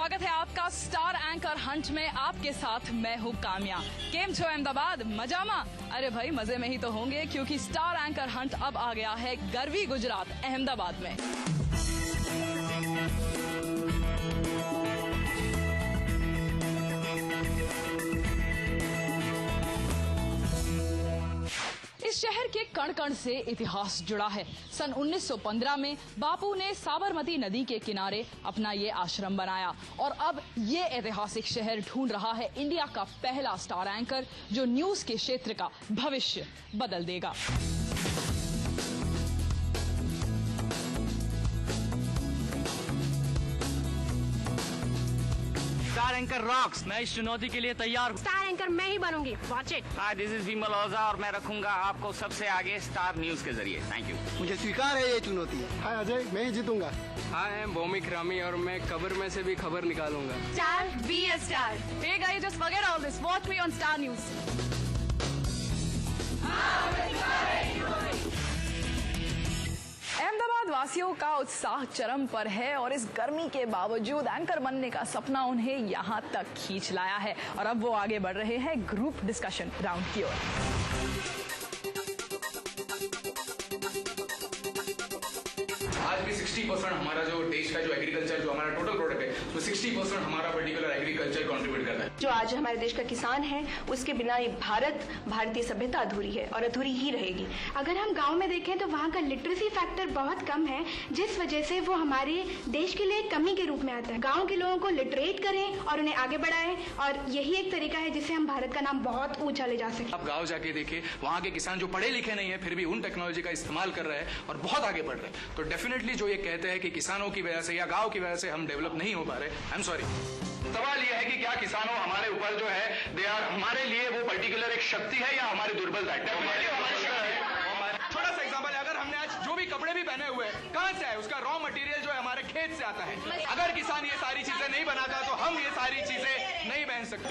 स्वागत है आपका स्टार एंकर हंट में। आपके साथ मैं हूँ काम्या। केम छो अहमदाबाद, मजामा? अरे भाई मजे में ही तो होंगे, क्योंकि स्टार एंकर हंट अब आ गया है गर्वी गुजरात अहमदाबाद में। इस शहर के कण कण से इतिहास जुड़ा है। सन 1915 में बापू ने साबरमती नदी के किनारे अपना ये आश्रम बनाया और अब ये ऐतिहासिक शहर ढूंढ रहा है इंडिया का पहला स्टार एंकर जो न्यूज के क्षेत्र का भविष्य बदल देगा। Star anchor rocks. मैं इस चुनौती के लिए तैयार हूँ। स्टार एंकर मैं ही बनूंगी। Watch it. Hi, this is Vimal Ojha और मैं रखूंगा आपको सबसे आगे स्टार न्यूज के जरिए। Thank you. मुझे स्वीकार है ये चुनौती। हाय अजय, मैं ही जीतूंगा। हाय, मैं भौमिक रामी और मैं खबर में से भी खबर निकालूंगा। Star be a star. Hey guys, just forget all this. Watch me on Star News. Ahmedabad वासियों का उत्साह चरम पर है और इस गर्मी के बावजूद एंकर बनने का सपना उन्हें यहाँ तक खींच लाया है और अब वो आगे बढ़ रहे हैं ग्रुप डिस्कशन राउंड की ओर। आज भी 60% हमारा जो देश का जो एग्रीकल्चर जो हमारा टोटल प्रोडक्ट है उसमें 60% हमारा पर्टिकुलर एग्रीकल्चर कंट्रीब्यूट करता है। जो आज हमारे देश का किसान है उसके बिना ये भारतीय सभ्यता अधूरी है और अधूरी ही रहेगी। अगर हम गांव में देखें तो वहाँ का लिटरेसी फैक्टर बहुत कम है, जिस वजह से वो हमारे देश के लिए कमी के रूप में आता है। गाँव के लोगों को लिटरेट करें और उन्हें आगे बढ़ाएं और यही एक तरीका है जिससे हम भारत का नाम बहुत ऊंचा ले जा सकें। आप गाँव जाके देखें, वहाँ के किसान जो पढ़े लिखे नहीं है फिर भी उन टेक्नोलॉजी का इस्तेमाल कर रहे हैं और बहुत आगे बढ़ रहे हैं। तो डेफिनेटली जो ये कहते हैं कि किसानों की वजह से या गांव की वजह से हम डेवलप नहीं हो पा रहे, आई एम सॉरी। सवाल यह है कि क्या किसानों हमारे ऊपर जो है दे आर हमारे लिए वो पर्टिकुलर एक शक्ति है या हमारी दुर्बलता है? छोटा सा एग्जांपल है, अगर हमने आज जो भी कपड़े भी पहने हुए हैं कहां से है? उसका रॉ मटेरियल जो है हमारे खेत से आता है। अगर किसान ये सारी चीजें नहीं बनाता तो हम ये सारी चीजें नहीं पहन सकते।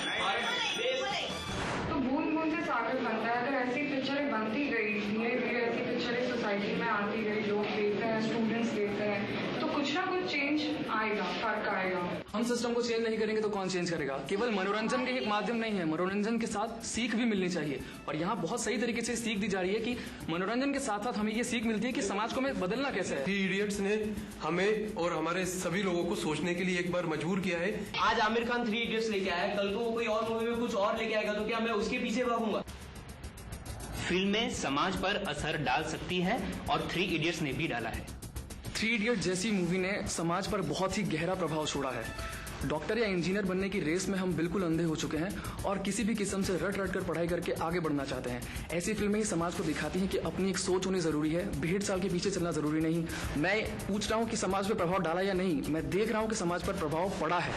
तो बूंद बूंद से सागर बनता है। अगर ऐसी पिक्चरें बनती गई, धीरे धीरे ऐसी पिक्चरें सोसाइटी में आती गई, लोग देखते हैं, स्टूडेंट्स देखते हैं, तो कुछ ना कुछ चेंज आएगा, फर्क आएगा। हम सिस्टम को चेंज नहीं करेंगे तो कौन चेंज करेगा? केवल मनोरंजन के एक माध्यम नहीं है, मनोरंजन के साथ सीख भी मिलनी चाहिए और यहाँ बहुत सही तरीके से सीख दी जा रही है कि मनोरंजन के साथ साथ हमें ये सीख मिलती है कि समाज को हमें बदलना कैसे है। थ्री इडियट्स ने हमें और हमारे सभी लोगों को सोचने के लिए एक बार मजबूर किया है। आज आमिर खान थ्री इडियट्स लेके आया, कल को वो कोई और मूवी में कुछ और लेके आएगा तो क्या मैं उसके पीछे भागूंगा? फिल्में समाज पर असर डाल सकती है और थ्री इडियट्स ने भी डाला है। थ्री इडियट जैसी मूवी ने समाज पर बहुत ही गहरा प्रभाव छोड़ा है। डॉक्टर या इंजीनियर बनने की रेस में हम बिल्कुल अंधे हो चुके हैं और किसी भी किस्म से रट रट कर पढ़ाई करके आगे बढ़ना चाहते हैं। ऐसी फिल्में ही समाज को दिखाती हैं कि अपनी एक सोच होनी जरूरी है, 1.5 साल के पीछे चलना जरूरी नहीं। मैं पूछ रहा हूँ कि समाज पर प्रभाव डाला या नहीं, मैं देख रहा हूँ कि समाज पर प्रभाव पड़ा है।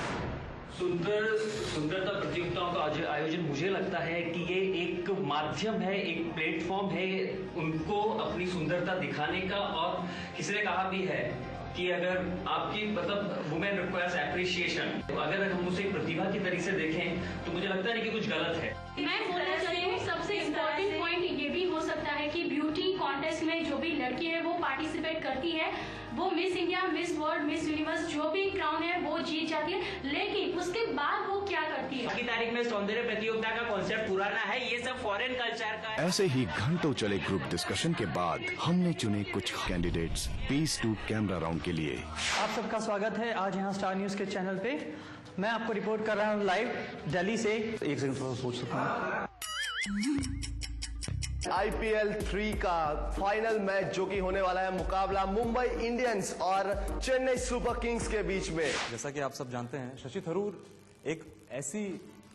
सुंदरता प्रतियोगिताओं का आयोजन मुझे लगता है कि ये एक माध्यम है, एक प्लेटफॉर्म है उनको अपनी सुंदरता दिखाने का। और किसी ने कहा भी है कि अगर आपकी मतलब वुमेन रिक्वायर्स एप्रिसिएशन, अगर हम उसे प्रतिभा की तरीके से देखें तो मुझे लगता नहीं कि कुछ गलत है। मैं बोलना चाहती हूँ सबसे इम्पोर्टेंट पॉइंट ये भी हो सकता है कि ब्यूटी कॉन्टेस्ट में जो भी लड़की है वो पार्टिसिपेट करती है, वो miss India, miss world, miss universe जो भी क्राउन है वो जीत जाती है, लेकिन उसके बाद वो क्या करती है? की तारीख में सौंदर्य प्रतियोगिता का कॉन्सेप्ट पुराना है, ये सब फॉरेन कल्चर का है। ऐसे ही घंटों चले ग्रुप डिस्कशन के बाद हमने चुने कुछ candidates piece to camera round के लिए। आप सबका स्वागत है आज यहाँ स्टार न्यूज के चैनल पे। मैं आपको रिपोर्ट कर रहा हूँ लाइव दिल्ली से। एक सेकंड थोड़ा सोच सकता हूँ। IPL 3 का फाइनल मैच जो कि होने वाला है मुकाबला मुंबई इंडियंस और चेन्नई सुपर किंग्स के बीच में। जैसा कि आप सब जानते हैं, शशि थरूर एक ऐसी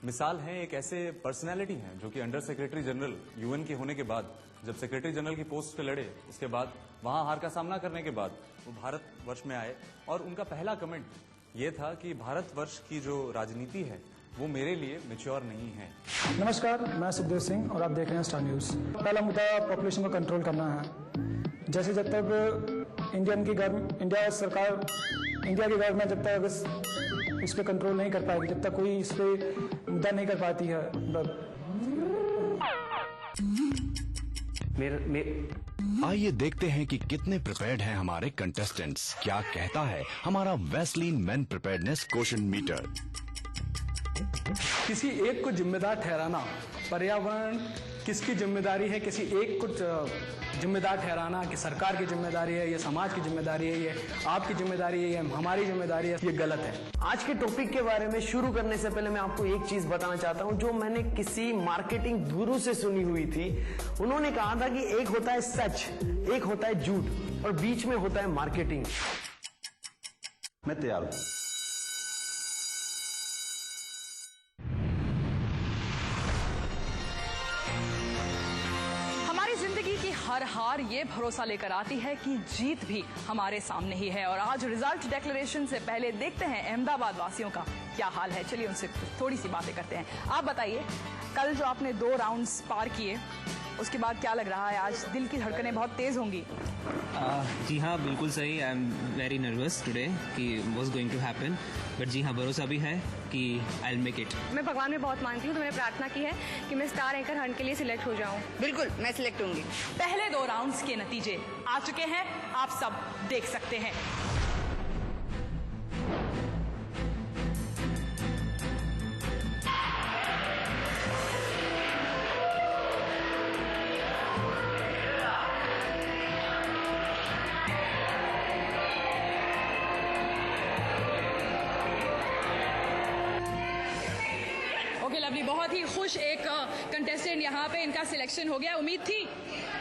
मिसाल है, एक ऐसे पर्सनैलिटी हैं जो कि अंडर सेक्रेटरी जनरल यूएन के होने के बाद, जब सेक्रेटरी जनरल की पोस्ट पे लड़े, उसके बाद वहां हार का सामना करने के बाद वो भारतवर्ष में आए और उनका पहला कमेंट ये था कि भारतवर्ष की जो राजनीति है वो मेरे लिए मैच्योर नहीं है। नमस्कार, मैं सुखदेव सिंह और आप देख रहे हैं स्टार न्यूज। पहला मुद्दा पॉपुलेशन को कंट्रोल करना है। जैसे जब तक इंडिया सरकार, इंडिया की गवर्नमेंट जब तक इस पे कंट्रोल नहीं कर पाएगी, जब तक कोई इस पे मुद्दा नहीं कर पाती है, आइए देखते हैं कि कितने प्रिपेयर्ड हैं हमारे कंटेस्टेंट्स। क्या कहता है हमारा Vaseline men preparedness question meter. किसी एक को जिम्मेदार ठहराना, पर्यावरण किसकी जिम्मेदारी है, किसी एक को जिम्मेदार ठहराना कि सरकार की जिम्मेदारी है, ये समाज की जिम्मेदारी है, ये आपकी जिम्मेदारी है, ये हमारी जिम्मेदारी है, ये गलत है। आज के टॉपिक के बारे में शुरू करने से पहले मैं आपको एक चीज बताना चाहता हूं जो मैंने किसी मार्केटिंग गुरु से सुनी हुई थी। उन्होंने कहा था कि एक होता है सच, एक होता है झूठ और बीच में होता है मार्केटिंग। मैं तैयार हूं। जिंदगी की हर हार ये भरोसा लेकर आती है कि जीत भी हमारे सामने ही है। और आज रिजल्ट डिक्लेरेशन से पहले देखते हैं अहमदाबाद वासियों का क्या हाल है। चलिए उनसे थोड़ी सी बातें करते हैं। आप बताइए, कल जो आपने 2 राउंड्स पार किए उसके बाद क्या लग रहा है? आज दिल की धड़कनें बहुत तेज होंगी। जी हाँ, बिल्कुल सही। I am very nervous today कि what's going to happen, but जी हाँ, भरोसा भी है कि आई विल मेक इट। मैं भगवान में बहुत मानती हूँ, तो मैंने प्रार्थना की है कि मैं स्टार एंकर हंट के लिए सिलेक्ट हो जाऊँ। बिल्कुल, मैं सिलेक्ट होंगी। पहले 2 राउंड्स के नतीजे आ चुके हैं, आप सब देख सकते हैं। बहुत ही खुश एक कंटेस्टेंट यहाँ पे, इनका सिलेक्शन हो गया। उम्मीद थी?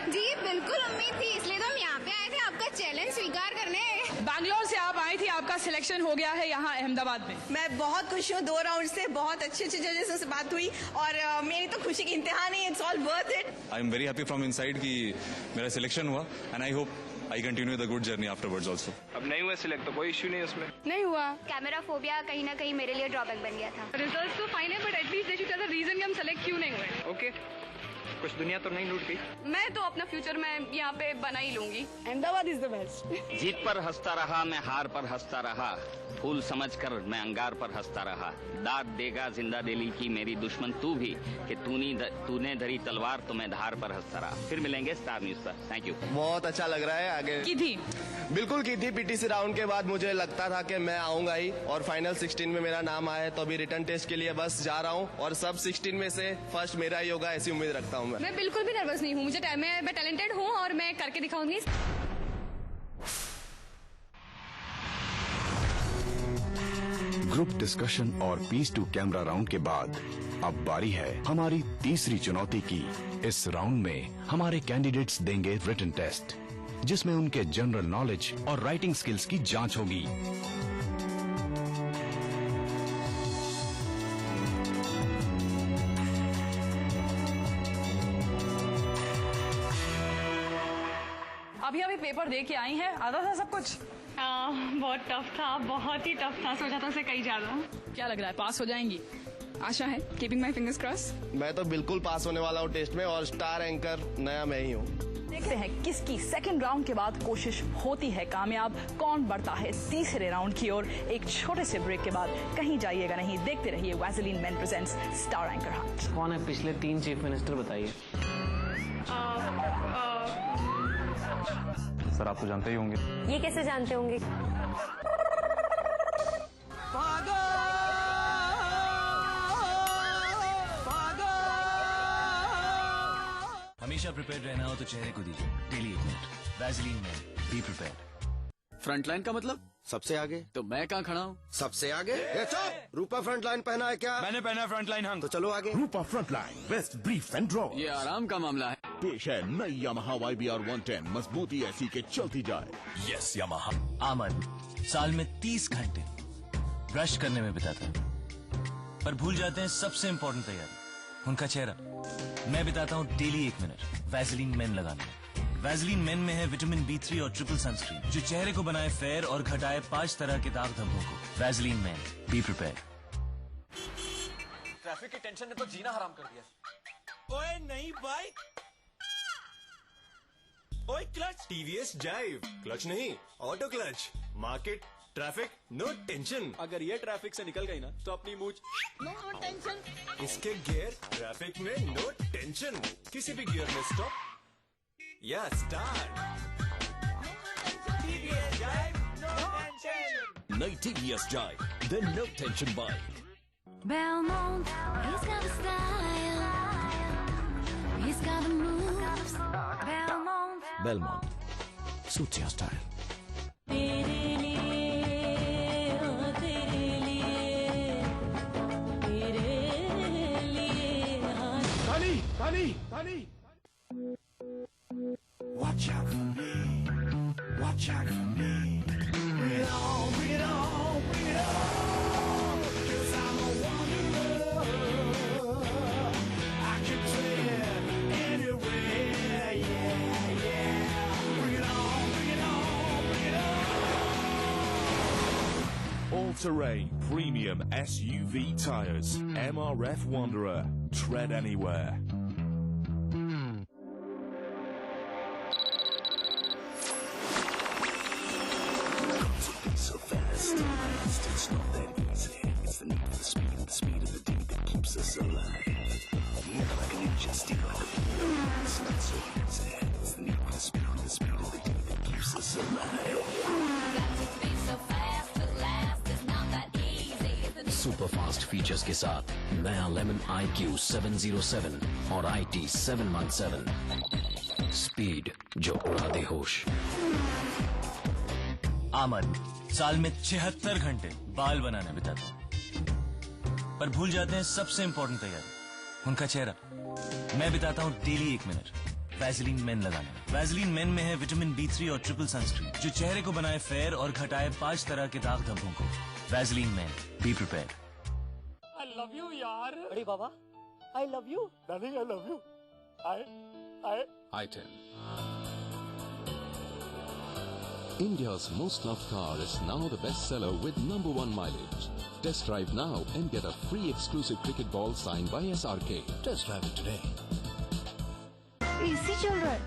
जी बिल्कुल उम्मीद थी, इसलिए तो हम यहाँ पे आए थे आपका चैलेंज स्वीकार करने। बैंगलोर से आप आई थी, आपका सिलेक्शन हो गया है यहाँ अहमदाबाद में। मैं बहुत खुश हूँ। 2 राउंड से बहुत अच्छे जजेस से बात हुई और मेरी तो खुशी की इंतहा नहीं है। It's all worth it. I am very happy from inside कि मेरा सिलेक्शन हुआ and I hope I continue the good journey afterwards also. अब नहीं हुआ सिलेक्ट तो कोई इश्यू नहीं उसमें। नहीं हुआ। कैमरा फोबिया कहीं ना कहीं मेरे लिए ड्रॉबैक बन गया था। रिजल्ट तो फाइन है, but at least they should tell the reason कि हम सेलेक्ट क्यों नहीं हुए। ओके, कुछ दुनिया तो नहीं लूट गई। मैं तो अपना फ्यूचर मैं यहाँ पे बना ही लूंगी। Ahmedabad is the best. जीत पर हंसता रहा मैं, हार पर हंसता रहा, फूल समझकर मैं अंगार पर हंसता रहा। दाद देगा जिंदा दिली की मेरी दुश्मन तू भी, कि तूने धरी तलवार तो मैं धार पर हंसता रहा। फिर मिलेंगे स्टार न्यूज पर। Thank you. बहुत अच्छा लग रहा है। आगे की थी? बिल्कुल की थी। पीटीसी राउंड के बाद मुझे लगता था कि मैं आऊंगा ही और फाइनल 16 में मेरा नाम आया, तो अभी रिटर्न टेस्ट के लिए बस जा रहा हूँ और सब 16 में से फर्स्ट मेरा ही होगा, ऐसी उम्मीद रखता हूँ। मैं बिल्कुल भी नर्वस नहीं हूँ। मैं टैलेंटेड हूँ और मैं करके दिखाऊंगी। ग्रुप डिस्कशन और पीस टू कैमरा राउंड के बाद अब बारी है हमारी तीसरी चुनौती की। इस राउंड में हमारे कैंडिडेट्स देंगे रिटन टेस्ट, जिसमें उनके जनरल नॉलेज और राइटिंग स्किल्स की जांच होगी। अभी पेपर दे के आई हैं, आता था सब कुछ? बहुत टफ था, बहुत ही टफ था, सोचा था से कहीं ज्यादा। क्या लग रहा है, पास हो जाएंगी? आशा है, कीपिंग माई फिंगर्स क्रॉस। मैं तो बिल्कुल पास होने वाला हूँ टेस्ट में और स्टार एंकर नया मैं ही हूँ। देखते हैं किसकी सेकंड राउंड के बाद कोशिश होती है कामयाब, कौन बढ़ता है तीसरे राउंड की ओर। एक छोटे से ब्रेक के बाद कहीं जाइएगा नहीं, देखते रहिए Vaseline main presents star anchor Hunt. कौन है पिछले 3 चीफ मिनिस्टर बताइए? सर आप तो जानते ही होंगे। ये कैसे जानते होंगे? हमेशा प्रिपेयर्ड रहना हो तो चेहरे को दीजिए daily 1 minute Vaseline main, be prepared. Frontline का मतलब सबसे आगे। तो मैं कहाँ खड़ा हूँ? सबसे आगे। रूपा फ्रंटलाइन पहना है क्या? मैंने पहना फ्रंटलाइन हंग। तो चलो आगे। Rupa frontline, vest brief and draw. ये आराम का मामला है। पेश है नई यामाहा YBR 110, मजबूती ऐसी के चलती जाए। Yes Yamaha. आमन साल में 30 घंटे ब्रश करने में बिताता है, पर भूल जाते हैं सबसे इम्पोर्टेंट तैयारी, उनका चेहरा। मैं बिताता हूँ डेली 1 मिनट वैसलीन मेन लगाने में। वैसलीन मेन में है विटामिन B3 और ट्रिपल सनस्क्रीन, जो चेहरे को बनाए फेयर और घटाए 5 तरह के दाग धब्बों को। Vaseline main, be prepared. Traffic की टेंशन ने तो जीना हराम कर दिया। ओए नहीं बाइक, ओए क्लच। TVS जाइव, क्लच नहीं auto clutch. Market traffic no tension. अगर ये ट्रैफिक से निकल गई ना तो अपनी मूछ नो टेंशन। इसके गियर ट्रैफिक में नो टेंशन, किसी भी गियर में stop Yeah, start. TVS Drive, no tension. नई TVS Drive, then no tension bike. Belmont, he's got the style, he's got the moves. Belmont suits your style. Tani! Watch out for me. Watch out for me. Bring it on, bring it on, bring it on. 'Cause I'm a wanderer. I can tread anywhere, yeah. Bring it on, bring it on, bring it on. All-terrain premium SUV tires. MRF Wanderer. Tread anywhere. So fast, it's not that easy. It's the need for the speed of the D that keeps us alive. Move like a ninja, steal like a bullet. It's not so easy. It's the need for the speed of the D that keeps us alive. Super fast features के साथ नया lemon IQ 707 और IT 717 speed जो उड़ा दे होश। आमद साल में 76 घंटे बाल बनाने बिताते हैं, पर भूल जाते हैं सबसे इंपॉर्टेंट तैयारी, उनका चेहरा। मैं बिताता हूँ डेली 1 मिनट वैसलीन मेन लगाने में। वैसलीन मेन में है विटामिन B3 और ट्रिपल सनस्क्रीन जो चेहरे को बनाए फेयर और घटाए 5 तरह के दाग धब्बों को। Vaseline main, be prepared. I love you यार। अरे बाबा, I love you। Darling, I love you। I-10. India's most loved car is now the bestseller with #1 mileage. Test drive now and get a free exclusive cricket ball signed by SRK. Test drive it today. AC चल रहा है।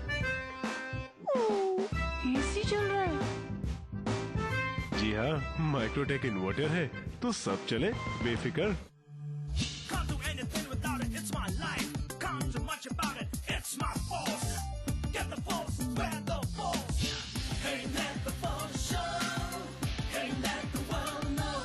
AC चल रहा है। जी हाँ, Microtek inverter है तो सब चले बेफिक्र। Can't do anything without it. It's my life. Can't do much about it. It's my force. Get the force, spread the force. Hey, let the force show. Hey, let the world know.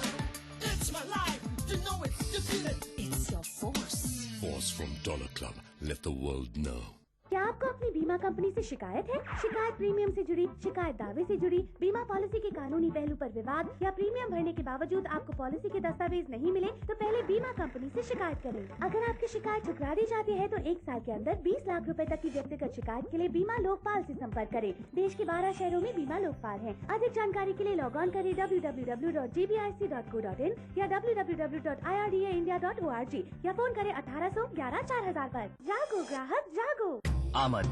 It's my life. You know it. You feel it. It's your force. Force from Dollar Club. Let the world know. क्या आपको अपनी बीमा company से शिकायत है? शिकायत premium से जुड़ी, शिकायत दावे से जुड़ी, बीमा पॉलिसी के कानूनी पहलू पर विवाद या प्रीमियम भरने के बावजूद आपको पॉलिसी के दस्तावेज नहीं मिले तो पहले बीमा कंपनी से शिकायत करें। अगर आपकी शिकायत ठुकरा दी जाती है तो 1 साल के अंदर 20 लाख रुपए तक की व्यक्तिगत शिकायत के लिए बीमा लोकपाल से संपर्क करें। देश के 12 शहरों में बीमा लोकपाल है। अधिक जानकारी के लिए लॉग ऑन करें www.dbic.co.in या www.irdaindia.org या फोन करें 1800 11 4000 पर। जागो ग्राहक जागो। आमद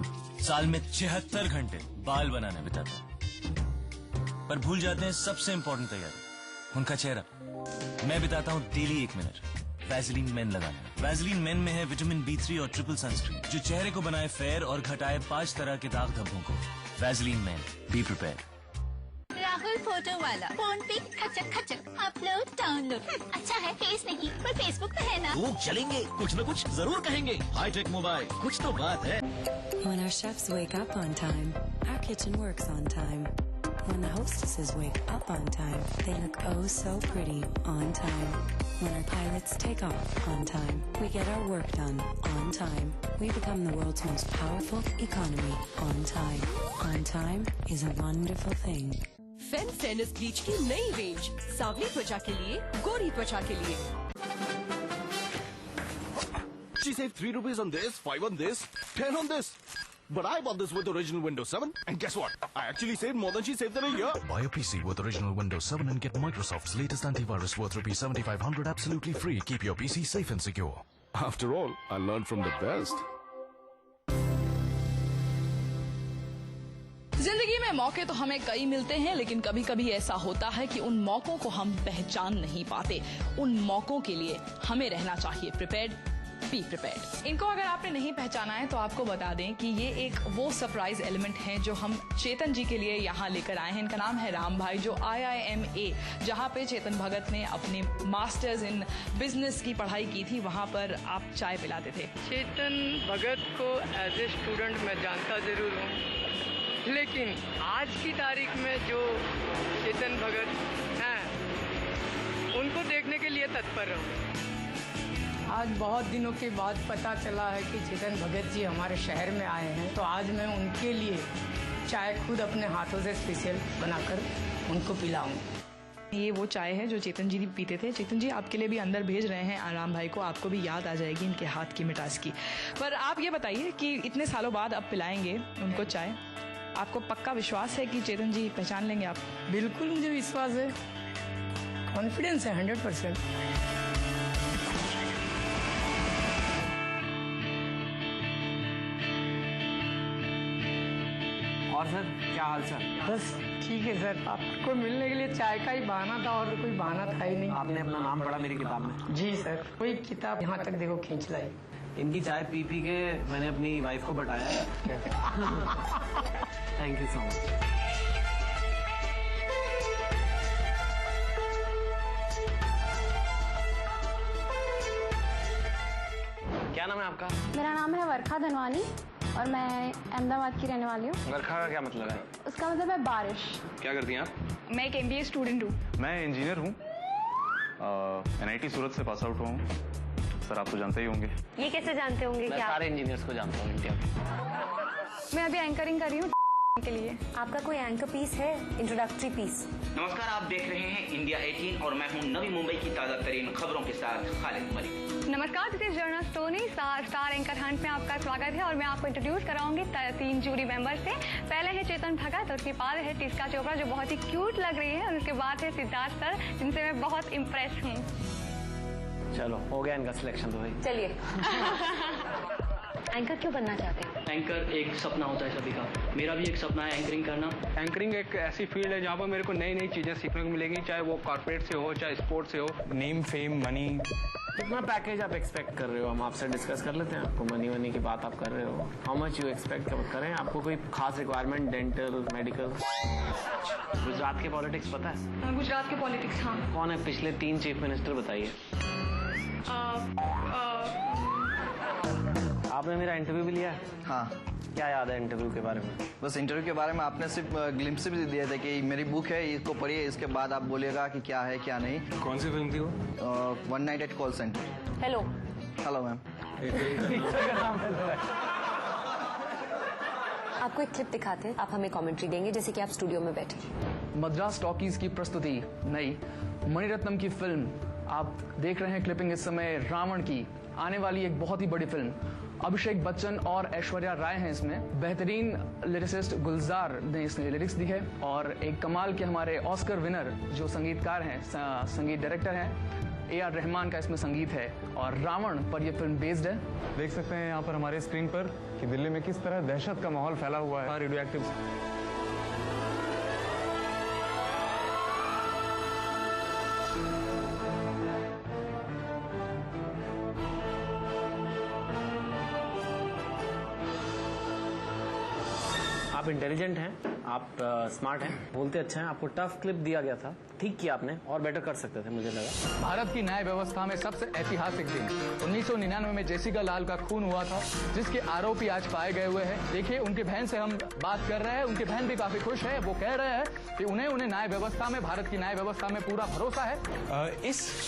साल में 76 घंटे बाल बनाने बिताते हैं, पर भूल जाते हैं सबसे इंपॉर्टेंट तैयारी, उनका चेहरा। मैं बिताता हूँ डेली 1 मिनट वैसलीन मेन लगाने में। वैसलीन मेन में है विटामिन B3 और ट्रिपल सनस्क्रीन जो चेहरे को बनाए फेयर और घटाए 5 तरह के दाग धब्बों को। Vaseline main, be prepared. Rahul photo वाला फोन पे खचक खचक अपलोड डाउनलोड। अच्छा है फेस नहीं पर फेसबुक तो है ना। लोग चलेंगे, कुछ न कुछ जरूर कहेंगे। हाईटेक मोबाइल, कुछ तो बात है। When our chefs wake up on time, our kitchen works on time. When the hostesses wake up on time, they look oh so pretty on time. When our pilots take off on time, we get our work done on time. We become the world's most powerful economy on time. On time is a wonderful thing. Fan fairness bleach की नई range, सांवली त्वचा के लिए, गोरी त्वचा के लिए। She saved 3 rupees on this, 5 on this, 10 on this. But I bought this with original Windows 7, and guess what? I actually saved more than she saved in a year. Buy a PC with original Windows 7 and get Microsoft's latest antivirus worth ₹7,500 absolutely free. Keep your PC safe and secure. After all, I learned from the best. जिंदगी में मौके तो हमें कई मिलते हैं, लेकिन कभी कभी ऐसा होता है कि उन मौकों को हम पहचान नहीं पाते। उन मौकों के लिए हमें रहना चाहिए प्रिपेयर्ड। Be prepared. इनको अगर आपने नहीं पहचाना है तो आपको बता दें कि ये एक वो सरप्राइज एलिमेंट हैं जो हम चेतन जी के लिए यहाँ लेकर आए हैं। इनका नाम है राम भाई, जो IIMA, जहाँ पे चेतन भगत ने अपने मास्टर्स इन बिजनेस की पढ़ाई की थी, वहाँ पर आप चाय पिलाते थे। चेतन भगत को एज ए स्टूडेंट मैं जानता जरूर हूँ, लेकिन आज की तारीख में जो चेतन भगत हैं उनको देखने के लिए तत्पर रहूँ। आज बहुत दिनों के बाद पता चला है कि चेतन भगत जी हमारे शहर में आए हैं, तो आज मैं उनके लिए चाय खुद अपने हाथों से स्पेशल बनाकर उनको पिलाऊंगी। ये वो चाय है जो चेतन जी पीते थे। चेतन जी आपके लिए भी अंदर भेज रहे हैं राम भाई को, आपको भी याद आ जाएगी इनके हाथ की मिठास की। पर आप ये बताइए कि इतने सालों बाद अब पिलाएंगे उनको चाय, आपको पक्का विश्वास है कि चेतन जी पहचान लेंगे आप? बिल्कुल मुझे विश्वास है, कॉन्फिडेंस है 100%। और सर क्या हाल चाल? बस ठीक है सर, आपको मिलने के लिए चाय का ही बहाना था और कोई बहाना था ही नहीं। आपने अपना नाम पढ़ा मेरी किताब में? जी सर, कोई किताब यहाँ तक देखो खींच लाई। इनकी चाय पी पी के मैंने अपनी वाइफ को बताया है। Thank you so much. क्या नाम है आपका? मेरा नाम है वर्षा धनवानी और मैं अहमदाबाद की रहने वाली हूँ। वर्षा का क्या मतलब है? उसका मतलब है बारिश। क्या करती हैं आप? मैं एक MBA स्टूडेंट हूँ। मैं इंजीनियर हूँ, NIT सूरत से पास आउट हुआ हूँ। सर आप तो जानते ही होंगे। ये कैसे जानते होंगे? मैं क्या सारे इंजीनियर्स को जानता हूँ इंडिया में। मैं अभी एंकरिंग कर रही हूँ के लिए। आपका कोई एंकर पीस है, इंट्रोडक्टरी पीस? नमस्कार, आप देख रहे हैं इंडिया 18 और मैं हूं नवी मुंबई की ताजा तरीन खबरों के साथ खालिद मलिक। नमस्कार, this is journalist Tony. Star anchor Hunt में आपका स्वागत है और मैं आपको इंट्रोड्यूस कराऊंगी 3 जूरी मेंबर से। पहले है चेतन भगत, उसके बाद है टिस्का चोपड़ा जो बहुत ही क्यूट लग रही है, और उसके बाद है सिद्धार्थ सर जिनसे मैं बहुत इम्प्रेस हूँ। चलो हो गया इनका सिलेक्शन तो भाई। चलिए। एंकर क्यों बनना चाहते हैं? एंकर एक सपना होता है सभी का, मेरा भी एक सपना है एंकरिंग करना। एंकरिंग एक ऐसी फील्ड है जहाँ पर मेरे को नई नई चीजें सीखने को मिलेगी, चाहे वो कॉर्पोरेट से हो चाहे स्पोर्ट्स से हो। Name, fame, money. कितना पैकेज आप एक्सपेक्ट कर रहे हो? हम आपसे डिस्कस कर लेते हैं। आपको मनी वनी की बात आप कर रहे हो, हाउ मच यू एक्सपेक्ट करें? आपको कोई खास रिक्वायरमेंट, डेंटल, मेडिकल? गुजरात के पॉलिटिक्स पता है? गुजरात के पॉलिटिक्स, हाँ। कौन है पिछले 3 चीफ मिनिस्टर बताइए? आपने मेरा इंटरव्यू भी लिया है? हाँ। क्या याद है इंटरव्यू के बारे में? बस इंटरव्यू के बारे में आपने सिर्फ ग्लिम्स भी दिए थे कि मेरी बुक है, इसको पढ़िए, इसके बाद आप बोलिएगा कि क्या है क्या नहीं। कौन सी फिल्म थी वो? 1 night at call centre. Hello. Hello ma'am. आपको एक क्लिप दिखाते हैं, आप हमें कमेंट्री देंगे जैसे कि आप स्टूडियो में बैठे। मद्रास टॉकीज की प्रस्तुति नई मणिरत्नम की फिल्म आप देख रहे हैं क्लिपिंग इस समय रावण की, आने वाली एक बहुत ही बड़ी फिल्म। अभिषेक बच्चन और ऐश्वर्या राय हैं इसमें। बेहतरीन लिरिसिस्ट गुलजार ने इसमें लिरिक्स दी है और एक कमाल के हमारे ऑस्कर विनर जो संगीतकार हैं, संगीत डायरेक्टर हैं, AR रहमान का इसमें संगीत है और रावण पर यह फिल्म बेस्ड है। देख सकते हैं यहाँ पर हमारे स्क्रीन पर कि दिल्ली में किस तरह दहशत का माहौल फैला हुआ है। रेडियो एक्टिव आप इंटेलिजेंट हैं, आप स्मार्ट हैं, बोलते अच्छा हैं। आपको टफ क्लिप दिया गया था, ठीक किया आपने, और बेटर कर सकते थे मुझे लगा। भारत की न्याय व्यवस्था में सबसे ऐतिहासिक दिन 1999 में जेसिका लाल का खून हुआ था, जिसके आरोपी आज पाए गए हुए हैं। देखिए उनकी बहन से हम बात कर रहे हैं, उनकी बहन भी काफी खुश है। वो कह रहे हैं कि उन्हें न्याय व्यवस्था में, भारत की न्याय व्यवस्था में पूरा भरोसा है। इस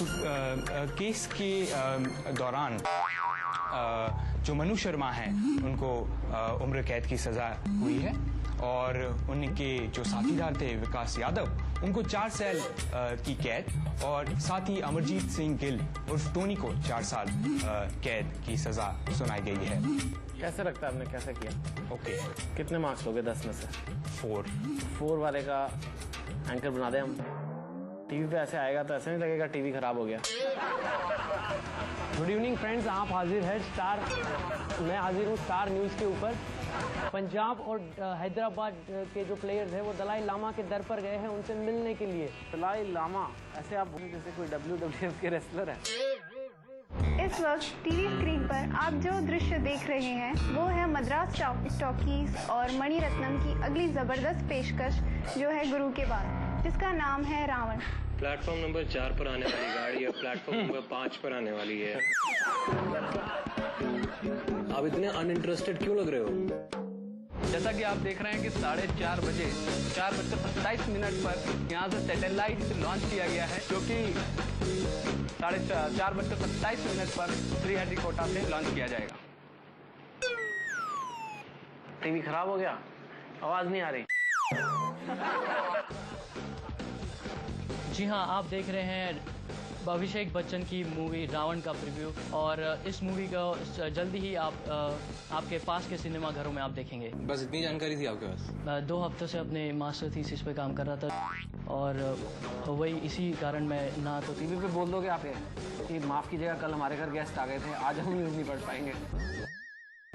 केस के दौरान जो मनु शर्मा हैं उनको उम्र कैद की सजा हुई है और उनके जो साथीदार थे विकास यादव उनको 4 साल की कैद और साथ ही अमरजीत सिंह गिल उर्फ टोनी को 4 साल कैद की सजा सुनाई गई है। कैसे लगता है आपने कैसे किया? ओके। कितने मार्क्स लोगे 10 में से? 4 वाले का एंकर बना दे हम। टीवी पे ऐसे आएगा तो ऐसे नहीं लगेगा टीवी खराब हो गया। गुड इवनिंग फ्रेंड्स, आप हाजिर है स्टार, मैं हाजिर हूँ स्टार न्यूज़ के ऊपर। पंजाब और हैदराबाद के जो प्लेयर्स हैं वो दलाई लामा के दर पर गए हैं उनसे मिलने के लिए। दलाई लामा, ऐसे आप बोले जैसे कोई WWF के रेसलर है। इस वक्त टीवी स्क्रीन पर आप जो दृश्य देख रहे हैं वो है मद्रास टॉकीज और मणिरत्नम की अगली जबरदस्त पेशकश जो है गुरु के बाद, जिसका नाम है रावण। प्लेटफॉर्म नंबर 4 पर आने वाली गाड़ी अब प्लेटफॉर्म नंबर 5 पर आने वाली है। आप इतने अनइंटरेस्टेड क्यों लग रहे हो? जैसा कि आप देख रहे हैं कि 4:30 बजे 4:27 पर यहाँ से सैटेलाइट लॉन्च किया गया है, जो कि 4:27 पर श्रीहरिकोटा से लॉन्च किया जाएगा। टीवी खराब हो गया, आवाज नहीं आ रही। जी हाँ, आप देख रहे हैं अभिषेक बच्चन की मूवी रावण का प्रीव्यू, और इस मूवी को जल्दी ही आपके पास के सिनेमा घरों में आप देखेंगे। बस इतनी जानकारी थी आपके पास? मैं 2 हफ्तों से अपने मास्टर थीसिस पे काम कर रहा था, और वही इसी कारण मैं ना तो टीवी पे बोल दोगे आप कि माफ कीजिएगा, कल हमारे घर गेस्ट आ गए थे, आज हम न्यूज नहीं पढ़ पाएंगे।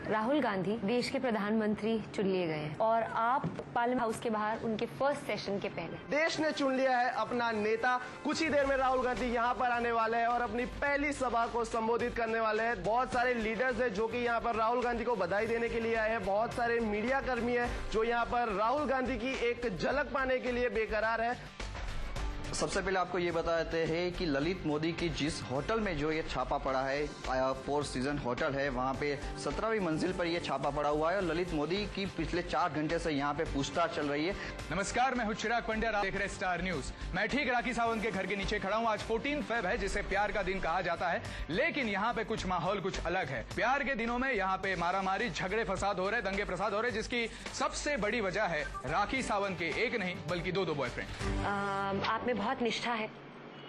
राहुल गांधी देश के प्रधानमंत्री चुन लिए गए हैं और आप पार्लियामेंट हाउस के बाहर उनके फर्स्ट सेशन के पहले देश ने चुन लिया है अपना नेता। कुछ ही देर में राहुल गांधी यहाँ पर आने वाले हैं और अपनी पहली सभा को संबोधित करने वाले हैं। बहुत सारे लीडर्स हैं जो कि यहाँ पर राहुल गांधी को बधाई देने के लिए आए हैं। बहुत सारे मीडिया कर्मी हैं जो यहाँ पर राहुल गांधी की एक झलक पाने के लिए बेकरार है। सबसे पहले आपको ये बताते हैं कि ललित मोदी की जिस होटल में जो ये छापा पड़ा है, 4 सीजन होटल है, वहाँ पे 17वीं मंजिल पर ये छापा पड़ा हुआ है और ललित मोदी की पिछले 4 घंटे से यहाँ पे पूछताछ चल रही है। नमस्कार, मैं हूँ चिराग पंड्या, आप देख रहे स्टार न्यूज। मैं ठीक राखी सावंत के घर के नीचे खड़ा हूँ। आज 14 फेब है, जिसे प्यार का दिन कहा जाता है, लेकिन यहाँ पे कुछ माहौल कुछ अलग है। प्यार के दिनों में यहाँ पे मारामारी, झगड़े फसाद हो रहे, दंगे प्रसाद हो रहे, जिसकी सबसे बड़ी वजह है राखी सावंत के एक नहीं बल्कि 2 बॉयफ्रेंड। आप में बहुत निष्ठा है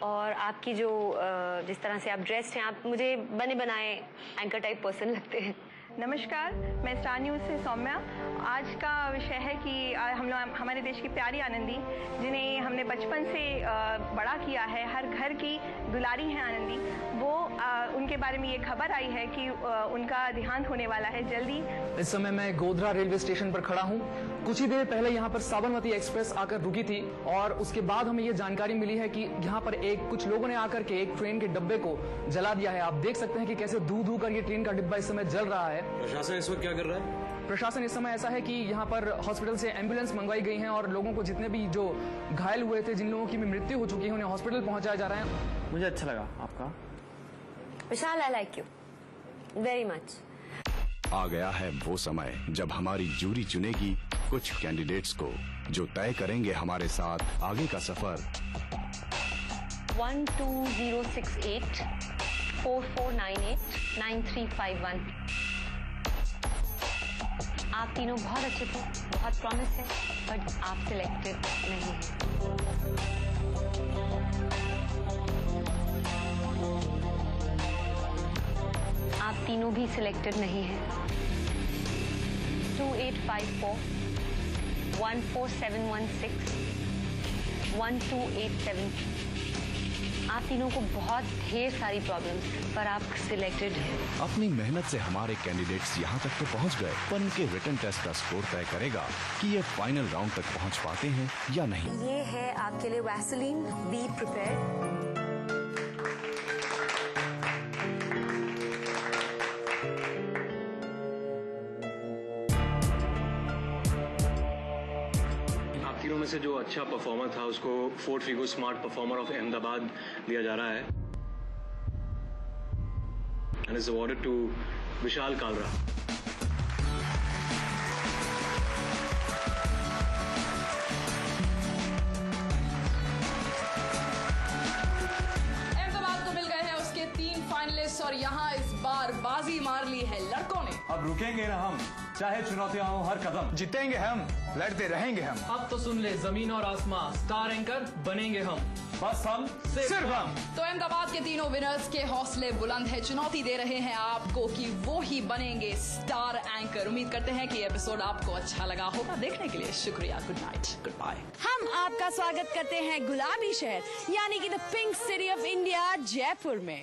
और आपकी जो जिस तरह से आप ड्रेस्ड हैं, आप मुझे बने बनाए एंकर टाइप पर्सन लगते हैं। नमस्कार, मैं स्टार न्यूज़ से सौम्या। आज का विषय है कि हम लोग हमारे देश की प्यारी आनंदी, जिन्हें हमने बचपन से बड़ा किया है, हर घर की दुलारी है आनंदी, वो उनके बारे में ये खबर आई है कि उनका देहांत होने वाला है जल्दी। इस समय मैं गोधरा रेलवे स्टेशन पर खड़ा हूँ। कुछ ही देर पहले यहाँ पर साबरमती एक्सप्रेस आकर रुकी थी और उसके बाद हमें ये जानकारी मिली है कि यहाँ पर कुछ लोगों ने आकर के एक ट्रेन के डब्बे को जला दिया है। आप देख सकते हैं कि कैसे धू कर ये ट्रेन का डिब्बा इस समय जल रहा है। प्रशासन इस वक्त क्या कर रहा है? प्रशासन इस समय ऐसा है कि यहाँ पर हॉस्पिटल से एम्बुलेंस मंगवाई गई है और लोगों को, जितने भी जो घायल हुए थे, जिन लोगों की भी मृत्यु हो चुकी है, उन्हें हॉस्पिटल पहुंचाया जा रहा है। मुझे अच्छा लगा आपका। Vishal, I like you very much. आ गया है वो समय जब हमारी जूरी चुनेगी कुछ कैंडिडेट्स को जो तय करेंगे हमारे साथ आगे का सफर। 12068 4498 9351। आप तीनों बहुत अच्छे थे, बहुत प्रॉमिस है, बट आप सिलेक्टेड नहीं हैं। आप तीनों भी सिलेक्टेड नहीं हैं। 2854 14716 1287। आप तीनों को बहुत ढेर सारी प्रॉब्लम्स, पर आप सिलेक्टेड हैं। अपनी मेहनत से हमारे कैंडिडेट्स यहाँ तक तो पहुँच गए, पर इनके रिटन टेस्ट का स्कोर तय करेगा कि ये फाइनल राउंड तक पहुँच पाते हैं या नहीं। ये है आपके लिए वैसलीन, बी प्रिपेयर्ड। में से जो अच्छा परफॉर्मर था उसको fort Figo smart performer of Ahmedabad दिया जा रहा है एंड इज अवॉर्डेड टू विशाल कालरा। अहमदाबाद को मिल गए हैं उसके 3 फाइनलिस्ट और यहाँ इस बार बाजी मार ली है लड़कों ने। अब रुकेंगे ना हम, चाहे चुनौतियां हो हर कदम, जीतेंगे हम, लड़ते रहेंगे हम। अब तो सुन ले जमीन और आसमां, स्टार एंकर बनेंगे हम, बस हम, सिर्फ हम। तो अहमदाबाद के तीनों विनर्स के हौसले बुलंद है, चुनौती दे रहे हैं आपको कि वो ही बनेंगे स्टार एंकर। उम्मीद करते हैं कि एपिसोड आपको अच्छा लगा होगा। देखने के लिए शुक्रिया, गुड नाइट, गुड बाय। हम आपका स्वागत करते हैं गुलाबी शहर यानी कि the pink city of India Jaipur में।